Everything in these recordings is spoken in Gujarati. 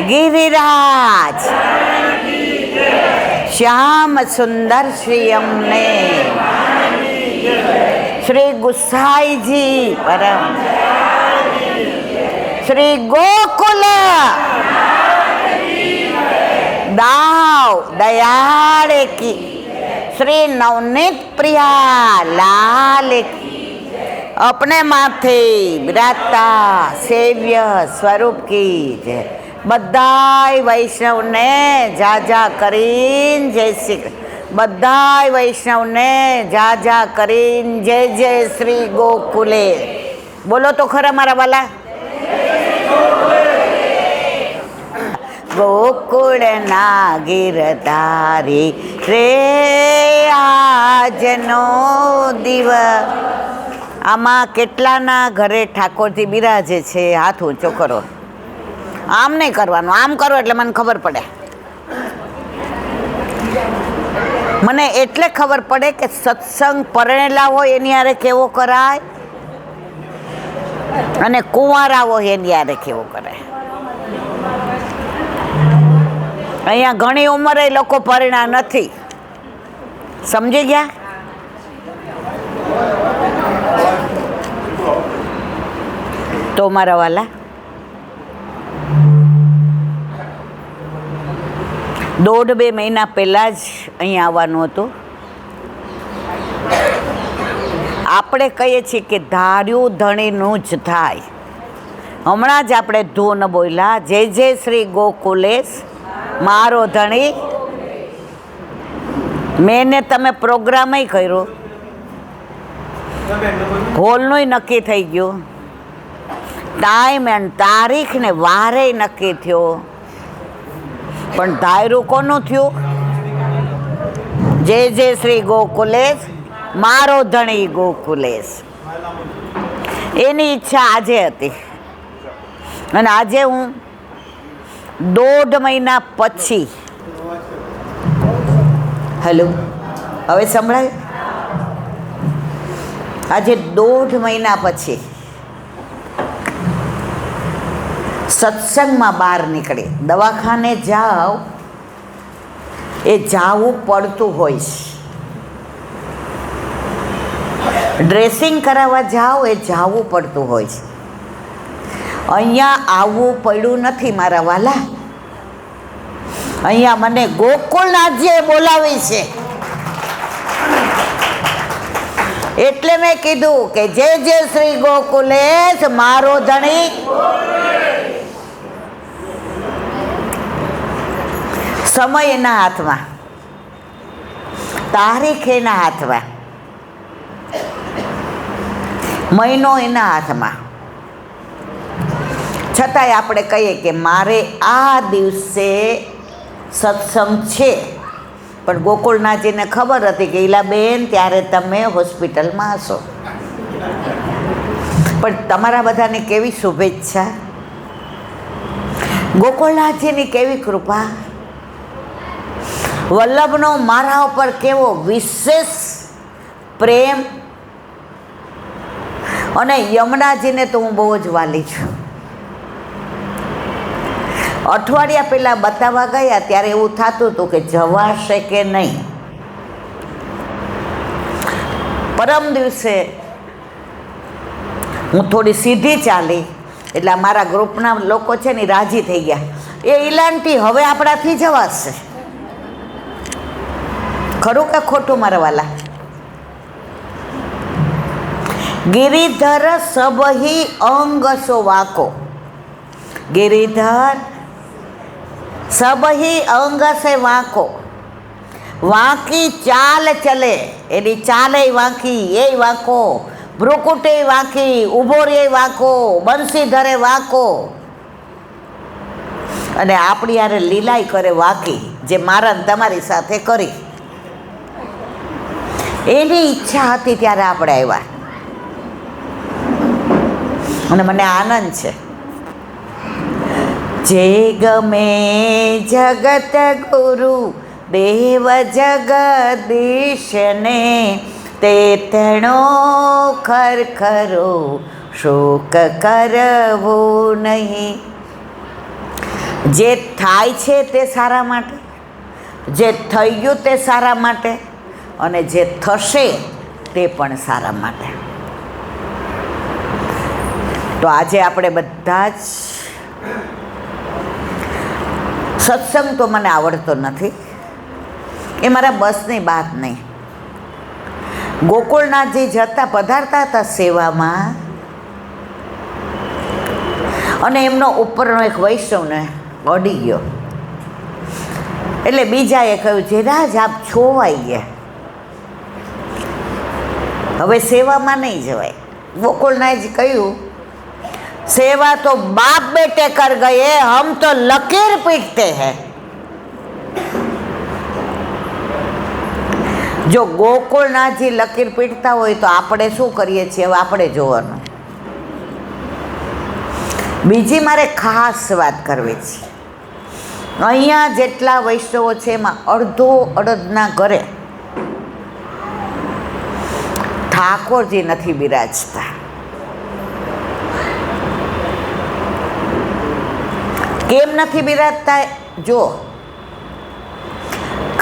गिरिराज श्याम सुंदर श्री अमने श्री गुसाई जी परम श्री गोकुल दाव दयाल की श्री नवनीत प्रिया लाल की अपने माथे विराजता सेव्य स्वरूप की जय। बधाई वैष्णव ने जाजा करीन जय श्री बधाई वैष्णव ने जाजा करीन जय जय श्री गोकुले। बोलो तो खरा मारा वाला गोकुल ना गिरधारी रे આજનો દિવસ। આમાં કેટલાના ઘરે ઠાકોરજી બિરાજે છે? હાથ ઊંચો કરો। આમ નહીં કરવાનું, આમ કરો એટલે મને ખબર પડે। મને એટલે ખબર પડે કે સત્સંગ પરણેલા હોય એની હારે કેવો કરાય અને કુંવારા હોય એની હારે કેવો કરાય। અહીંયા ઘણી ઉંમરે લોકો પરણ્યા નથી, સમજી ગયા? તો મારા વાલા 1.5-2 મહિના પહેલાં જ અહીંયા આવવાનું હતું। આપણે કહીએ છીએ કે ધાર્યું ધણીનું જ થાય। હમણાં જ આપણે ધૂન બોલ્યા, જય જય શ્રી ગોકુલેશ મારો ધણી। મેં ને તમે પ્રોગ્રામય કર્યો, હોલનું નક્કી થઈ ગયું, ટાઈમ એન્ડ તારીખ ને વારે નક્કી થયો, પણ ધાર્યું કોનું થયું? જય જય શ્રી ગોકુલેશ મારો ધણી ગોકુલેશ। એની ઈચ્છા આજે હતી અને આજે હું 1.5 મહિના પછી, હેલો હવે સંભળાય? આજે 1.5 મહિના પછી સત્સંગમાં બહાર નીકળી। દવાખાને જાઓ એ જાવું પડતું હોય છે, ડ્રેસિંગ કરાવવા જાઓ એ જાવું પડતું હોય છે। અહીંયા આવવું પડ્યું નથી મારા વાલા। અહીંયા મને ગોકુળનાથજીએ બોલાવી છે, એટલે મેં કીધું કે જય જય શ્રી ગોકુલેશ મારો ધણી। સમય એના હાથમાં, તારીખ એના હાથમાં, મહિનો એના હાથમાં, છતાંય આપણે કહીએ કે મારે આ દિવસે સત્સંગ છે। પણ ગોકુળનાથજીને ખબર હતી કે ઈલાબેન ત્યારે તમે હોસ્પિટલમાં હશો। પણ તમારા બધાને કેવી શુભેચ્છા, ગોકુળનાથજીની કેવી કૃપા, વલ્લભનો મારા ઉપર કેવો વિશેષ પ્રેમ। અને યમુનાજીને તો હું બહુ જ વાલી છું। અઠવાડિયા પહેલાં બતાવવા ગયા ત્યારે એવું થતું હતું કે જવાશે કે નહીં। પરમ દિવસે હું થોડી સીધી ચાલી એટલે મારા ગ્રુપના લોકો છે ને રાજી થઈ ગયા, એ ઈલાંટી હવે આપણાથી જવાશે। ખરું કે ખોટું મારા વાલા? गिरिधर सब ही अंग सो वाको, गिरिधर सब ही अंग से वाको, वाकी चाल चले एनी चाले वाकी ये वाको, भ्रुकुटे वाकी, उभो रे वाको, बंसी धरे वाको, અને આપણી યારે લીલાઈ કરે વાકી, જે મારા તમારી સાથે કરી। એની ઈચ્છા હતી ત્યારે આપણે આવ્યા અને મને આનંદ છે। જે ગમે જગત ગુરુ દેવ જગદીશને, તે તણો ખરખરો શોક કરવો નહીં। જે થાય છે તે સારા માટે, જે થઈ ગયું તે સારા માટે, અને જે થશે તે પણ સારા માટે. તો આજે આપણે બધા જ, સત્સંગ તો મને આવડતો નથી, એ મારા બસની વાત નહીં. ગોકુળનાથજી જતા પધારતા હતા સેવામાં, અને એમનો ઉપરનો એક વૈષ્ણવને અડી ગયો. એટલે બીજાએ કહ્યું, જેરાજ આપ છોવાઈ ગયા, હવે સેવામાં નહીં જવાય. ગોકુળનાથજી કહ્યું, सेवा तो बाप बेटे कर गए, हम तो लकीर पीटते हैं. જો ગોકુળનાથજી લકીર પીટતા હોય તો આપણે શું કરીએ છીએ, હવે આપણે જોવાનું. બીજી મારે ખાસ વાત કરવી છે. અહીંયા જેટલા વૈષ્ણવો છે એમાં અડધો અડધના ઘરે ઠાકોરજી નથી બિરાજતા. કેમ નથી બિરાજતા? જો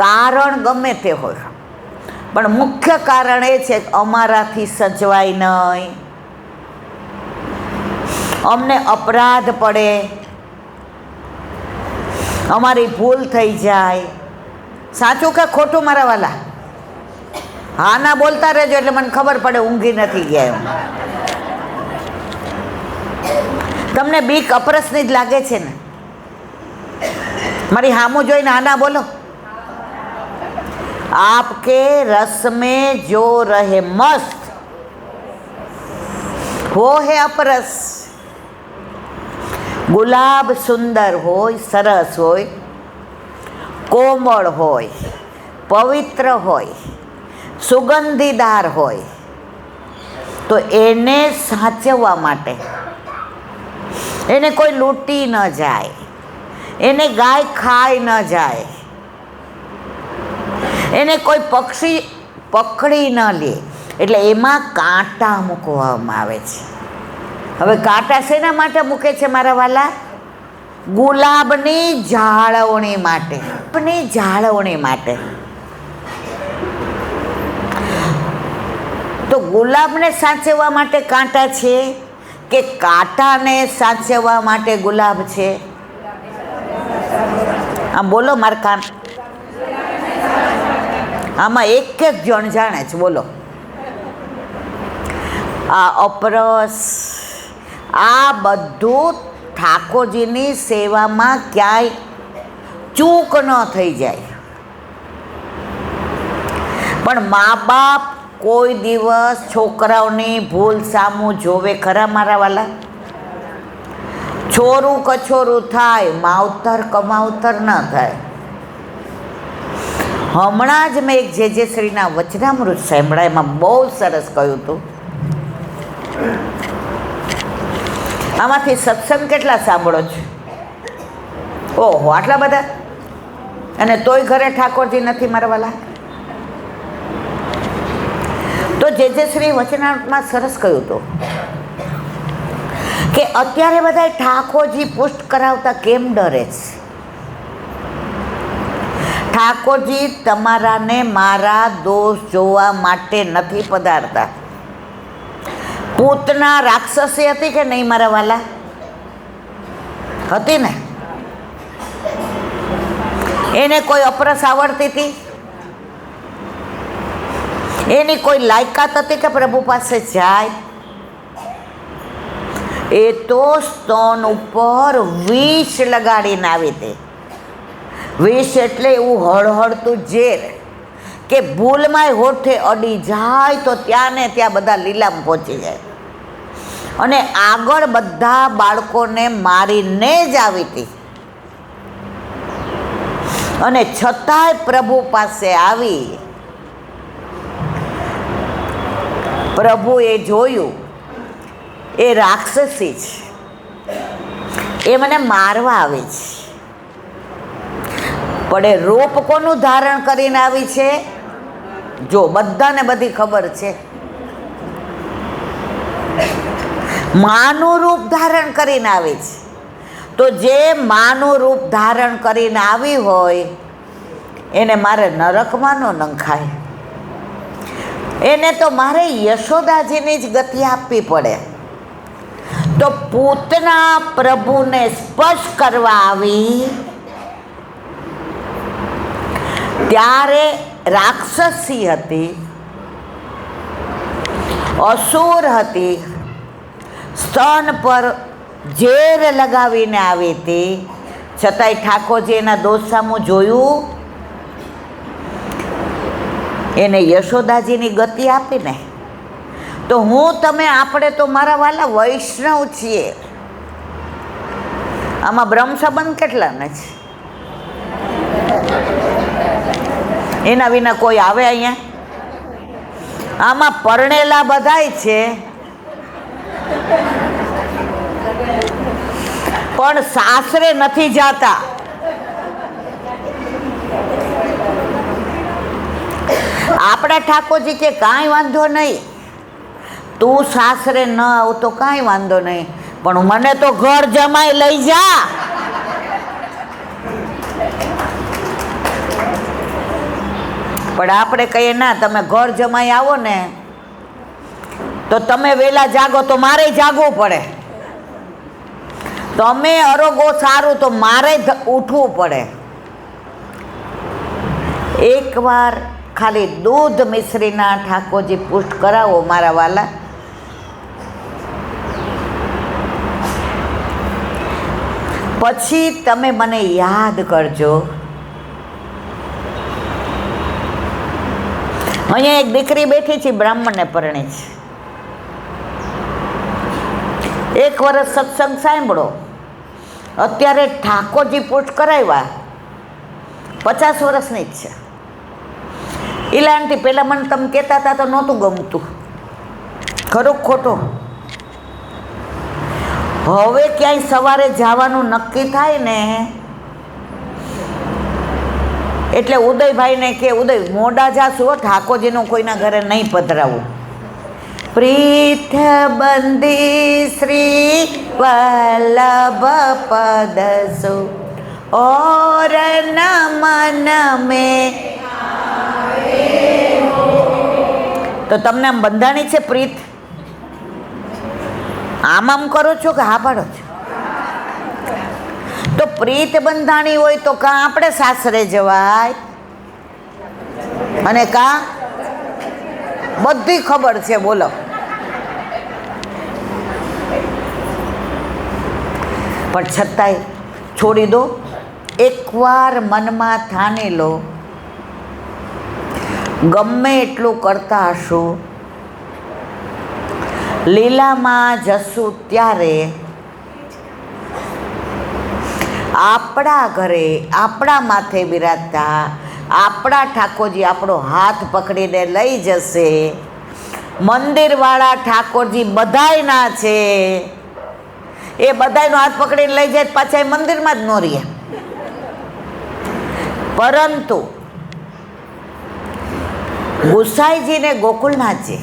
કારણ ગમે તે હોય, પણ મુખ્ય કારણ એ છે કે અમારાથી સચવાય નહીં, અમને અપરાધ પડે, અમારી ભૂલ થઈ જાય. સાચું કે ખોટું મારા વાલા? હા ના બોલતા રહેજો એટલે મને ખબર પડે ઊંઘી નથી ગયા એમ. તમને બીક અપરસની જ લાગે છે ને? મારી હામું જોઈને આના બોલો. आपके रस में जो रहे मस्त वो है अपरस. गुलाब सुंदर होय, सरस होय, कोमળ હોય, પવિત્ર હોય, સુગંધીદાર હોય, તો એને સાચવવા માટે એને કોઈ લૂંટી ન જાય, એને ગાય ખાઈ ન જાય, એને કોઈ પક્ષી પકડી ન લે, એટલે એમાં કાંટા મૂકવામાં આવે છે. હવે કાંટા શેના માટે મૂકે છે મારા વાલા? ગુલાબની જાળવણી માટે. જાળવણી માટે. તો ગુલાબને સાચવવા માટે કાંટા છે કે કાંટાને સાચવવા માટે ગુલાબ છે? આમ બોલો માર કાન. આમાં એક એક જણ જાણે છે, બોલો. આ અપરસ, આ બધું ઠાકોરજીની સેવામાં ક્યાંય ચૂક ન થઈ જાય. પણ મા બાપ કોઈ દિવસ છોકરાઓની ભૂલ સામું જોવે ખરા મારા વાલા? છોરું કછોરું થાય, માવતર કમાવતર ન થાય. હમણાં જ મેં એક જે શ્રીના વચનામૃત સાંભળ્યા, એમાં બહુ સરસ કહ્યું હતું. આમાંથી સત્સંગ કેટલા સાંભળો છો? ઓહો, આટલા બધા! અને તોય ઘરે ઠાકોરજી નથી મારા વાલા? તો જે શ્રી વચનામૃતમાં સરસ કહ્યું હતું કે અત્યારે બધા ઠાકોરજી પુષ્ટ કરાવતા કેમ ડરે છે? ઠાકોરજી તમારાને મારા દોષ જોવા માટે નથી પધારતા. પૂતના રાક્ષસી હતી કે નહીં મારા વાલા? હતી ને? એને કોઈ અપરસ આવડતી હતી? એની કોઈ લાયકાત હતી કે પ્રભુ પાસે જાય? એ તો સ્તન ઉપર વિષ લગાડીને આવી હતી. વિષ એટલે એવું હળહળતું ઝેર કે ભૂલમાંય હોઠે અડી જાય તો ત્યાં ને ત્યાં બધા લીલામ પહોંચી જાય. અને આગળ બધા બાળકોને મારીને જ આવી હતી. અને છતાંય પ્રભુ પાસે આવી. પ્રભુએ જોયું એ રાક્ષસી છે, એ મને મારવા આવી છે. પણ એ રૂપ કોનું ધારણ કરીને આવી છે? જો બધાને બધી ખબર છે, માનું રૂપ ધારણ કરીને આવી છે. તો જે માનું રૂપ ધારણ કરીને આવી હોય એને મારે નરકમાં ન નંખાય. એને તો મારે યશોદાજીની જ ગતિ આપવી પડે. તો પૂતના પ્રભુને સ્પર્શ કરવા આવી ત્યારે રાક્ષસી હતી, અસુર હતી, સ્તન પર ઝેર લગાવીને આવી હતી, છતાંય ઠાકોરજી એના દોષ સામું જોયું, એને યશોદાજીની ગતિ આપીને. તો હું તમે આપણે તો મારા વાલા વૈષ્ણવ છીએ. આમાં બ્રહ્મ સંબંધ કેટલાને છે? એના વિના કોઈ આવે અહીંયા? આમાં પરણેલા બધાય છે, પણ સાસરે નથી જાતા. આપણા ઠાકોરજી કે કાંઈ વાંધો નહીં, તું સાસરે ન આવતો કાંઈ વાંધો નહીં, પણ મને તો ઘર જમાઈ લઈ જા. પણ આપણે કહીએ ના, તમે ઘર જમાઈ આવો ને તો તમે વહેલા જાગો તો મારે જાગવું પડે, તમે અરોગો સારું તો મારે ઉઠવું પડે. એકવાર ખાલી દૂધ મિશ્રીના ઠાકોરજી પુષ્ટ કરાવો મારા વાલા, પછી તમે મને યાદ કરજો. અહીંયા એક દીકરી બેઠી છે, બ્રાહ્મણને પરણી છે. 1 વર્ષ સત્સંગ સાંભળો, અત્યારે ઠાકોરજી પુષ્ટ કરાવ્યા, 50 વર્ષની જ છે. ઇલાંટી પહેલાં મને તમે કહેતા હતા તો નહોતું ગમતું, ખરું ખોટું. હવે ક્યાંય સવારે જવાનું નક્કી થાય ને એટલે ઉદયભાઈને કે ઉદય મોડા જાશું, ઠાકોરજીનું કોઈના ઘરે નહીં પધરાવું. પ્રીથ બંદી શ્રી વલ્લભ પદસુ ઓર નમન મેં. તો તમને આમ બંધાણી છે પ્રીત? આમ કરો છો કે હા પાડો છો? તો પ્રીત બંધાણી હોય તો કાં આપણે સાસરે જવાય અને કાં બધી ખબર છે. બોલો, પણ છતાંય છોડી દો. એકવાર મનમાં ઠાની લો, ગમે એટલું કરતા હશું, લીલામાં જશું ત્યારે આપણા ઘરે આપણા માથે બિરાજતા આપણા ઠાકોરજી આપણો હાથ પકડીને લઈ જશે. મંદિરવાળા ઠાકોરજી બધાયના છે, એ બધાયનો હાથ પકડીને લઈ જાય પાછા એ મંદિરમાં જ ન રહીએ. પરંતુ ગુસાઈજીને ગોકુળનાથજી,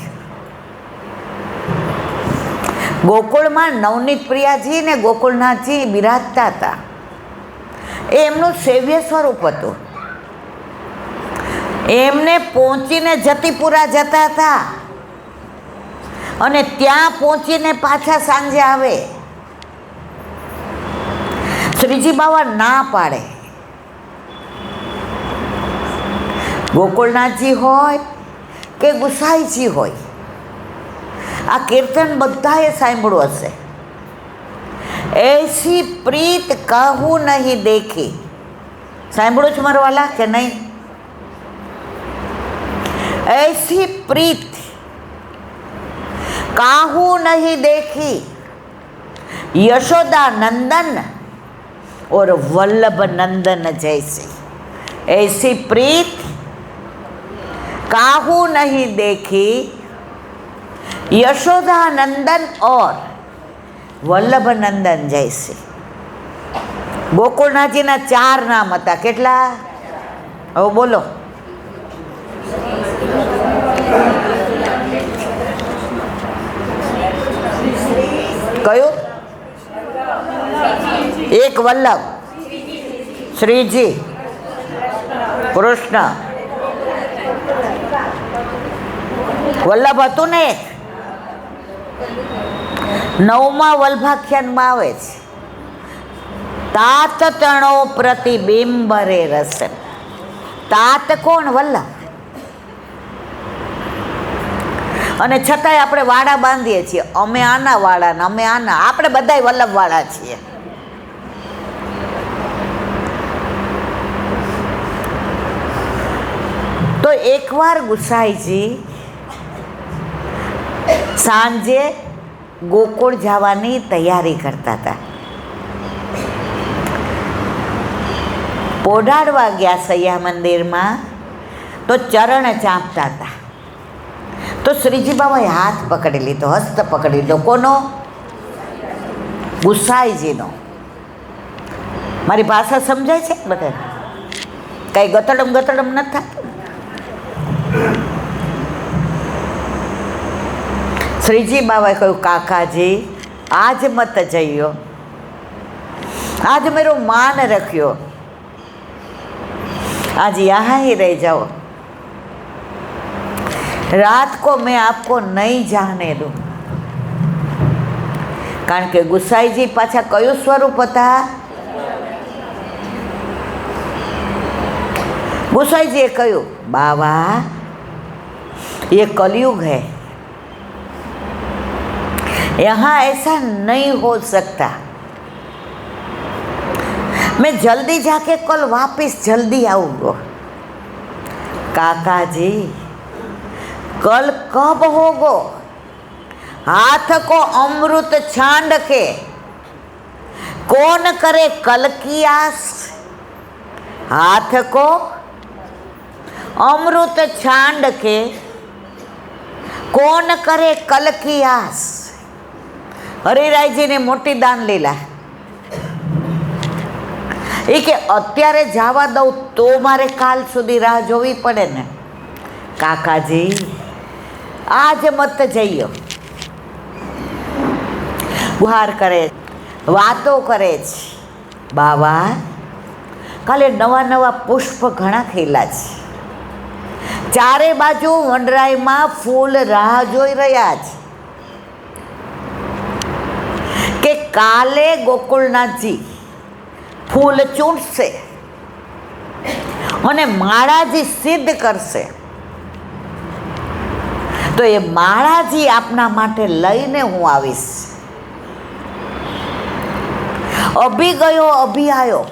ગોકુળમાં નવનીત પ્રિયાજી ને ગોકુળનાથજી બિરાજતા હતા. એ એમનું સેવ્ય સ્વરૂપ હતું. એમને પહોંચીને જતીપુરા જતા હતા અને ત્યાં પહોંચીને પાછા સાંજે આવે. શ્રીજી બાવા ના પાડે. ગોકુળનાથજી હોય કે ગુસાઈજી હોય, આ કીર્તન બધાએ સાંભળ્યું હશે. એસી પ્રીત કહું નહીં દેખી. સાંભળ્યું છે મારા વાલા કે નહીં? એસી પ્રીત કાહું નહીં દેખી, यशोदा नंदन और वल्लभ नंदन जैसी ऐसी प्रीत काहू नहीं देखी, यशोदा नंदन और वल्लभ नंदन जैसी। ગોકુળનાથજીના 4 નામ હતા. કેટલા? હવે બોલો. કયું? એક વલ્લભ, શ્રીજી, કૃષ્ણ. વલ્લભ હતું ને એક. 9મા વલ્ભાખ્યાનમાં આવે છે, તાત તણો પ્રતિબિંબરે રસન. તાત કોણ? વલ્લભ. અને છતાંય આપણે વાડા બાંધીએ છીએ, અમે આના વાળા ને અમે આના. આપણે બધાય વલ્લભ વાળા છીએ. તો એકવાર ગુસાઈજી સાંજે ગોકુળ જવાની તૈયારી કરતા હતા. પોઢાડવા ગયા સૈયા મંદિરમાં તો ચરણ ચાંપતા હતા. તો શ્રીજી બાબાએ હાથ પકડી લીધો, હસ્ત પકડી લીધો. કોનો? ગુસાઈજીનો. મારી ભાષા સમજાય છે બધા? કઈ ગતડમ ગતડમ નથી થતું. શ્રીજી બાબાએ કહ્યું, કાકાજી આજ મત જइयो, आज मेरा मान रखियो, आज यहाँ ही रह जाओ, रात को मैं आपको नहीं जाने दूँ. કારણ કે ગુસાઈજી પાછા કયું સ્વરૂપ હતા? गुसाईजीए કહ્યું, बाबा ये कलयुग है, यहाँ ऐसा नहीं हो सकता, मैं जल्दी जाके कल वापस जल्दी आऊँगा. काका जी कल कब होगो? हाथ को अमृत छांड के कौन करे कल की आस? हाथ को अमृत छांड के कौन करे कल की आस. હરિરાયજી ને મોટી દાન લીલા એ કે અત્યારે જવા દઉં તો મારે કાલ સુધી રાહ જોવી પડે ને. કાકાજી આજ મત જइयो. ગુહાર કરે, વાતો કરે છે. બાબા કાલે નવા નવા પુષ્પ ઘણા ખીલા છે, ચારે બાજુ વનરાયમાં ફૂલ રાહ જોઈ રહ્યા છે કે કાલે ગોકુળનાથજી ફૂલ ચૂંટશે અને માળાજી સિદ્ધ કરશે. તો એ માળાજી આપના માટે લઈને હું આવીશ. અભી ગયો અભી આવ્યો.